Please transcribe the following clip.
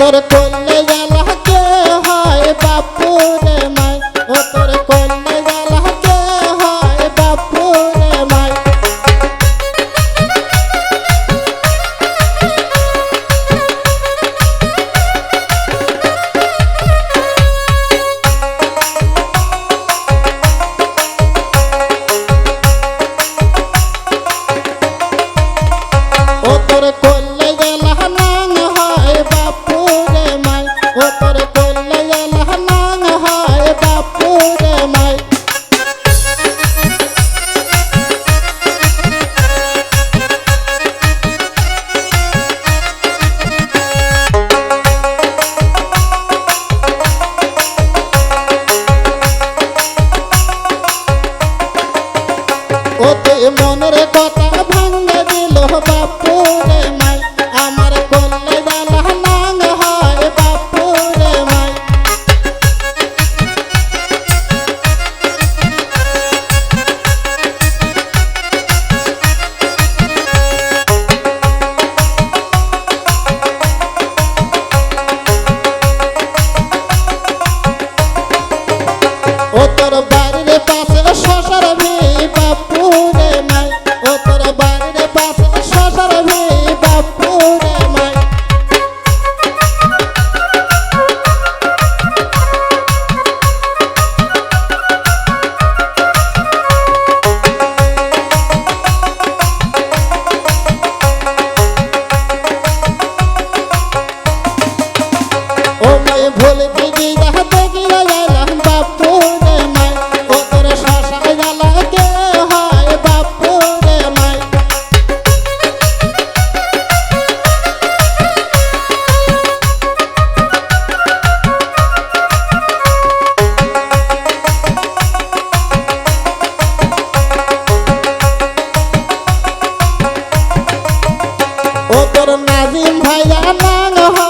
তোর করলে জ্বালা কে হয় বাপুরে মাই, ও তোর করলে জ্বালা কে হয় বাপুরে মাই। ও তোর করলে জ্বালা নাং হয় বাপুরে মাই, ও তোর করলে জ্বালা নাং হয় বাপুরে মাই। ও তুই মনের কথা ভাঙে দিল বাপুরে মাই, আমার করলে জ্বালা নাং হয় বাপুরে মাই। ও তোর বাড়ির পাশে শশার ভি বাপুরে মাই, ও তোর বাড়ির পাশে শশার ভি বাপুরে মাই। ও মাই ভুল দিদি দেখে গিয়ে গেলাম বাপুরে মাই, ও তোর শশা জ্বালা কে হয় বাপুরে মাই। ও তোর নাজিম ভাইয়া নাং হয়